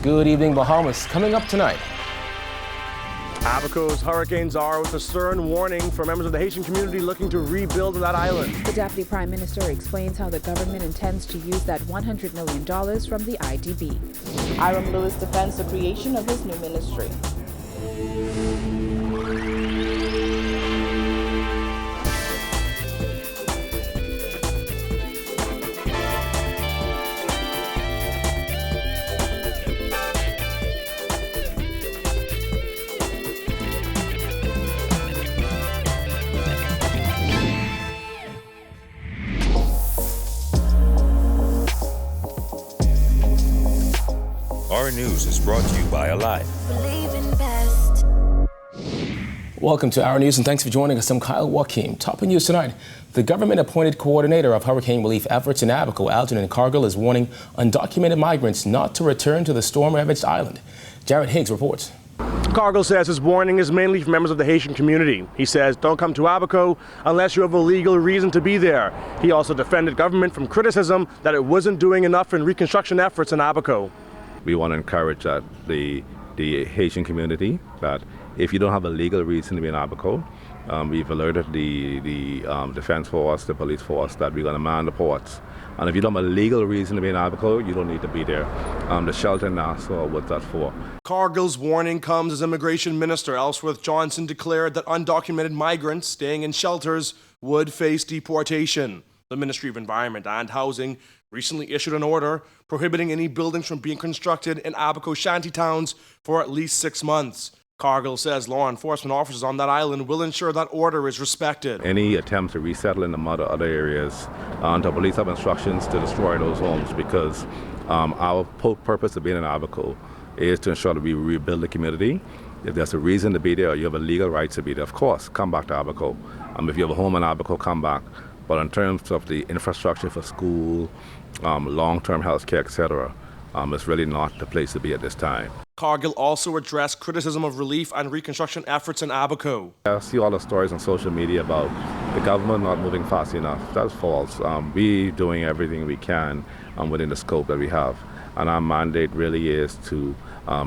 Good evening, Bahamas. Coming up tonight. Abaco's hurricanes are with a stern warning for members of the Haitian community looking to rebuild that island. The Deputy Prime Minister explains how the government intends to use that $100 million from the IDB. Hiram Lewis defends the creation of his new ministry. Our News is brought to you by Alive. Welcome to Our News and thanks for joining us. I'm Kyle Joachim. Top news tonight. The government-appointed coordinator of hurricane relief efforts in Abaco, Alton, Cargill is warning undocumented migrants not to return to the storm-ravaged island. Jared Higgs reports. Cargill says his warning is mainly for members of the Haitian community. He says, don't come to Abaco unless you have a legal reason to be there. He also defended government from criticism that it wasn't doing enough in reconstruction efforts in Abaco. We want to encourage that the Haitian community that if you don't have a legal reason to be in Abaco, we've alerted the defense force, the police force, that we're going to man the ports. And if you don't have a legal reason to be in Abaco, you don't need to be there. The shelter in Nassau, what's that for? Cargill's warning comes as Immigration Minister Ellsworth Johnson declared that undocumented migrants staying in shelters would face deportation. The Ministry of Environment and Housing recently issued an order prohibiting any buildings from being constructed in Abaco shantytowns for at least 6 months. Cargill says law enforcement officers on that island will ensure that order is respected. Any attempts to resettle in the mud or other areas, the police have instructions to destroy those homes because our purpose of being in Abaco is to ensure that we rebuild the community. If there's a reason to be there or you have a legal right to be there, of course, come back to Abaco. If you have a home in Abaco, come back. But in terms of the infrastructure for school, long-term health care, etc., it's really not the place to be at this time. Cargill also addressed criticism of relief and reconstruction efforts in Abaco. I see all the stories on social media about the government not moving fast enough. That's false. We're doing everything we can within the scope that we have. And our mandate really is to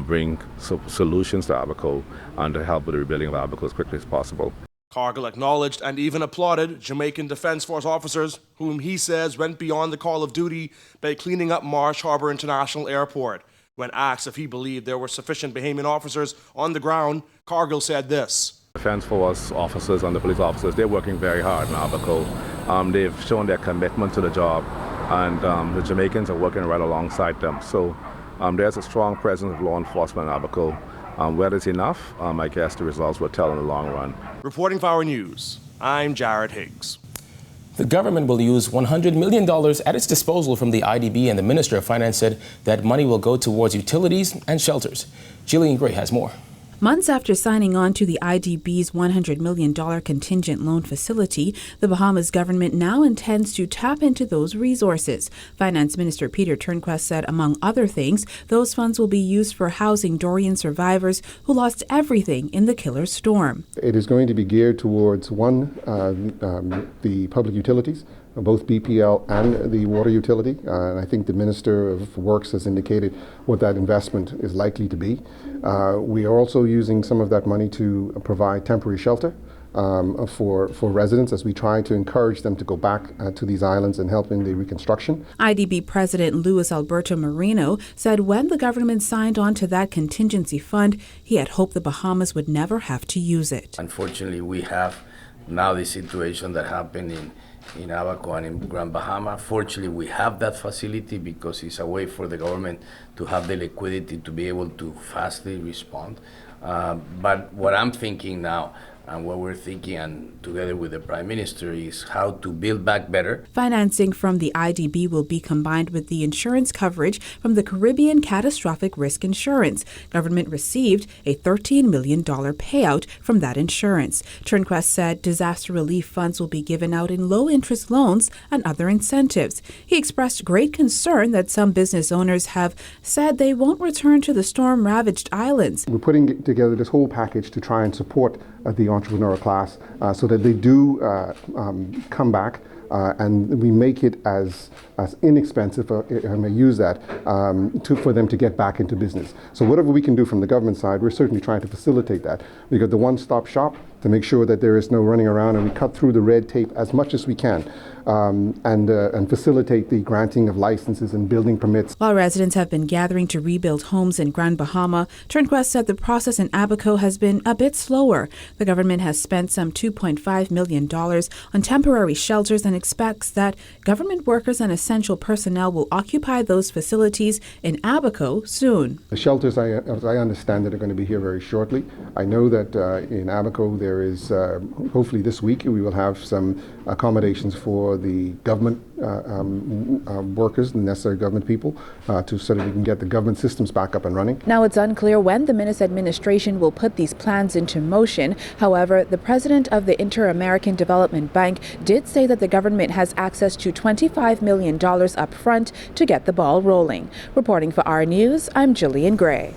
bring solutions to Abaco and to help with the rebuilding of Abaco as quickly as possible. Cargill acknowledged and even applauded Jamaican Defense Force officers whom he says went beyond the call of duty by cleaning up Marsh Harbor International Airport. When asked if he believed there were sufficient Bahamian officers on the ground, Cargill said this. Defense Force officers and the police officers, they're working very hard in Abaco. They've shown their commitment to the job, and the Jamaicans are working right alongside them. So there's a strong presence of law enforcement in Abaco. Whether it's enough, I guess the results will tell in the long run. Reporting for Our News, I'm Jared Higgs. The government will use $100 million at its disposal from the IDB, and the Minister of Finance said that money will go towards utilities and shelters. Jillian Gray has more. Months after signing on to the IDB's $100 million contingent loan facility, the Bahamas government now intends to tap into those resources. Finance Minister Peter Turnquest said, among other things, those funds will be used for housing Dorian survivors who lost everything in the killer storm. It is going to be geared towards, one, the public utilities, both BPL and the water utility. And I think the Minister of Works has indicated what that investment is likely to be. We are also using some of that money to provide temporary shelter for residents as we try to encourage them to go back to these islands and help in the reconstruction. IDB President Luis Alberto Moreno said when the government signed on to that contingency fund, he had hoped the Bahamas would never have to use it. Unfortunately, we have now the situation that happened in Abaco and in Grand Bahama. Fortunately, we have that facility because it's a way for the government to have the liquidity to be able to fastly respond. But what I'm thinking now, and what we're thinking, and together with the Prime Minister, is how to build back better. Financing from the IDB will be combined with the insurance coverage from the Caribbean Catastrophic Risk Insurance. Government received a $13 million payout from that insurance. Turnquest said disaster relief funds will be given out in low-interest loans and other incentives. He expressed great concern that some business owners have said they won't return to the storm-ravaged islands. We're putting together this whole package to try and support the entrepreneurial class so that they do come back and we make it as inexpensive, if I may use that, for them to get back into business. So whatever we can do from the government side, we're certainly trying to facilitate that. We got the one-stop shop to make sure that there is no running around, and we cut through the red tape as much as we can, and facilitate the granting of licenses and building permits. While residents have been gathering to rebuild homes in Grand Bahama, Turnquest said the process in Abaco has been a bit slower. The government has spent some $2.5 million on temporary shelters and expects that government workers and essential personnel will occupy those facilities in Abaco soon. The shelters, as I understand it, are going to be here very shortly. I know that in Abaco there is, hopefully this week, we will have some accommodations for the government workers, the necessary government people, so that we can get the government systems back up and running. Now it's unclear when the Minnis administration will put these plans into motion. However, the president of the Inter-American Development Bank did say that the government has access to $25 million up front to get the ball rolling. Reporting for our News, I'm Jillian Gray.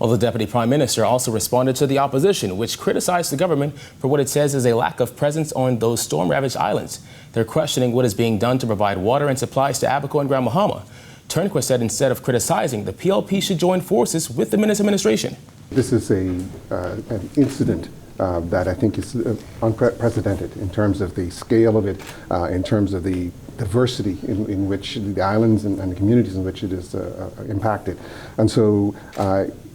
Well, the Deputy Prime Minister also responded to the opposition, which criticized the government for what it says is a lack of presence on those storm-ravaged islands. They're questioning what is being done to provide water and supplies to Abaco and Grand Bahama. Turnquest said instead of criticizing, the PLP should join forces with the Minnis administration. This is an incident that I think is unprecedented in terms of the scale of it, in terms of the diversity in which the islands and the communities in which it is impacted. And so,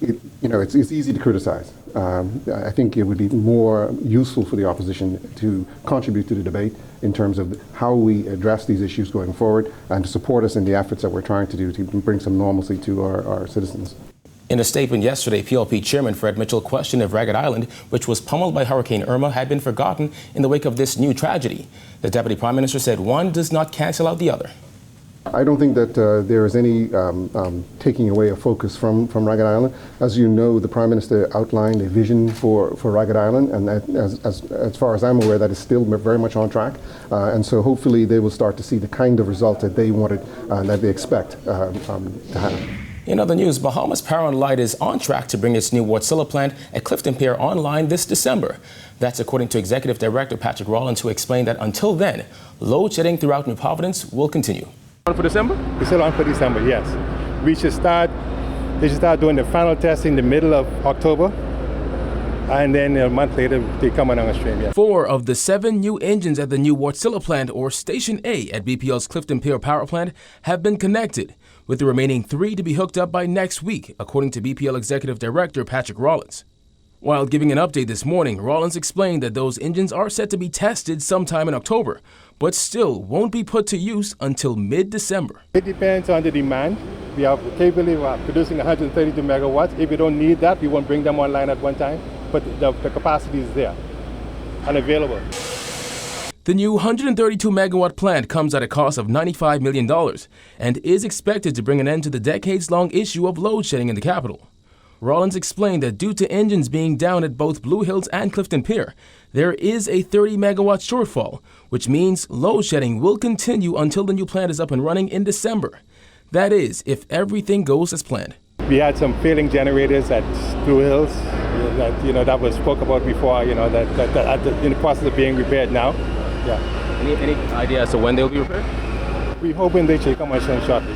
it's easy to criticize. I think it would be more useful for the opposition to contribute to the debate in terms of how we address these issues going forward and to support us in the efforts that we're trying to do to bring some normalcy to our citizens. In a statement yesterday, PLP Chairman Fred Mitchell questioned if Ragged Island, which was pummeled by Hurricane Irma, had been forgotten in the wake of this new tragedy. The Deputy Prime Minister said one does not cancel out the other. I don't think that there is any taking away of focus from Ragged Island. As you know, the Prime Minister outlined a vision for Ragged Island, and as far as I'm aware, that is still very much on track. And so hopefully they will start to see the kind of results that they wanted, that they expect to have. In other news, Bahamas Power and Light is on track to bring its new Wärtsilä plant at Clifton Pier online this December. That's according to Executive Director Patrick Rollins, who explained that until then, load shedding throughout New Providence will continue. On for December? It's still on for December, yes. They should start doing the final test in the middle of October, and then a month later they come on stream. Yeah. 4 of the 7 new engines at the new Wärtsilä plant, or Station A at BPL's Clifton Pier Power Plant, have been connected, with the remaining 3 to be hooked up by next week, according to BPL Executive Director Patrick Rollins. While giving an update this morning, Rollins explained that those engines are set to be tested sometime in October, but still won't be put to use until mid-December. It depends on the demand. We are capable of producing 132 megawatts. If we don't need that, we won't bring them online at one time, but the capacity is there and available. The new 132 megawatt plant comes at a cost of $95 million and is expected to bring an end to the decades-long issue of load shedding in the capital. Rollins explained that due to engines being down at both Blue Hills and Clifton Pier, there is a 30 megawatt shortfall, which means load shedding will continue until the new plant is up and running in December. That is, if everything goes as planned. We had some failing generators at Blue Hills that was spoke about before, that in the process of being repaired now. Yeah. Any idea as to when they'll be repaired? We're hoping they should come on shortly.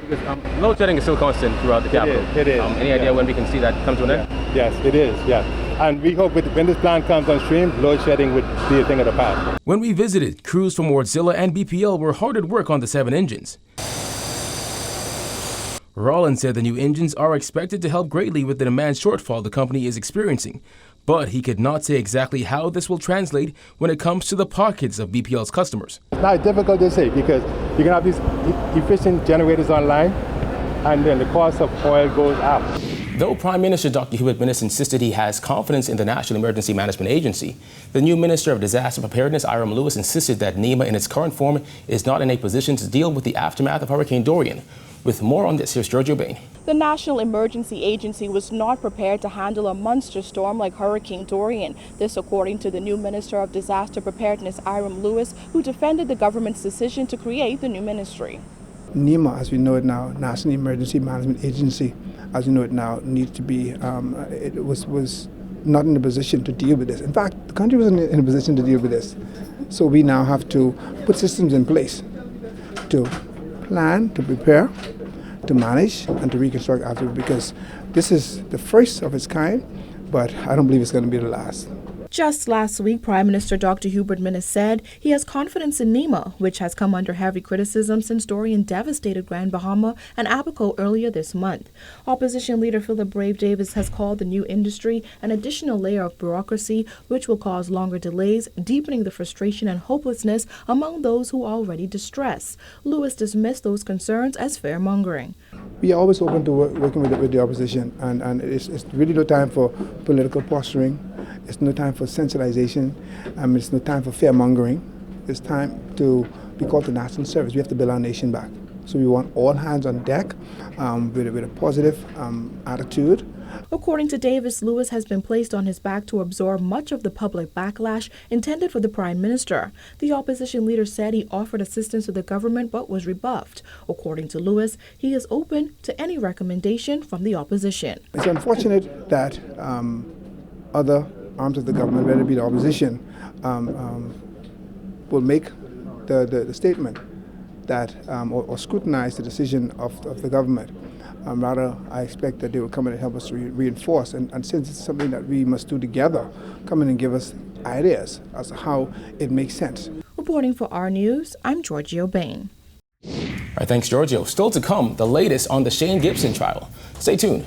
Because load shedding is still constant throughout the capital. It is. Any idea when we can see that come to an end? Yes, it is, yeah. And we hope when this plant comes on stream, load shedding would be a thing of the past. When we visited, crews from Wärtsilä and BPL were hard at work on the 7 engines. Rollins said the new engines are expected to help greatly with the demand shortfall the company is experiencing, but he could not say exactly how this will translate when it comes to the pockets of BPL's customers. It's not difficult to say because you can have these efficient generators online and then the cost of oil goes up. Though Prime Minister Dr. Hubert Minnis insisted he has confidence in the National Emergency Management Agency, the new Minister of Disaster Preparedness, Iram Lewis, insisted that NEMA in its current form is not in a position to deal with the aftermath of Hurricane Dorian. With more on this, here's Giorgio Bain. The National Emergency Agency was not prepared to handle a monster storm like Hurricane Dorian. This according to the new Minister of Disaster Preparedness, Iram Lewis, who defended the government's decision to create the new ministry. NEMA, as we know it now, National Emergency Management Agency, as we know it now, needs to be, it was not in a position to deal with this. In fact, the country wasn't in a position to deal with this. So we now have to put systems in place to plan, to prepare, to manage, and to reconstruct afterward, because this is the first of its kind, but I don't believe it's going to be the last. Just last week, Prime Minister Dr. Hubert Minnis said he has confidence in NEMA, which has come under heavy criticism since Dorian devastated Grand Bahama and Abaco earlier this month. Opposition leader Philip Brave Davis has called the new industry an additional layer of bureaucracy, which will cause longer delays, deepening the frustration and hopelessness among those who are already distressed. Lewis dismissed those concerns as fear-mongering. We are always open to working with the opposition, and it's really no time for political posturing. It's no time for sensationalization. It's no time for fear-mongering. It's time to be called to national service. We have to build our nation back. So we want all hands on deck with a positive attitude. According to Davis, Lewis has been placed on his back to absorb much of the public backlash intended for the Prime Minister. The opposition leader said he offered assistance to the government but was rebuffed. According to Lewis, he is open to any recommendation from the opposition. It's unfortunate that other arms of the government, whether it be the opposition, will make the statement that or scrutinize the decision of the government. Rather, I expect that they will come in and help us to reinforce. And since it's something that we must do together, come in and give us ideas as to how it makes sense. Reporting for Our News, I'm Giorgio Bain. All right, thanks, Giorgio. Still to come, the latest on the Shane Gibson trial. Stay tuned.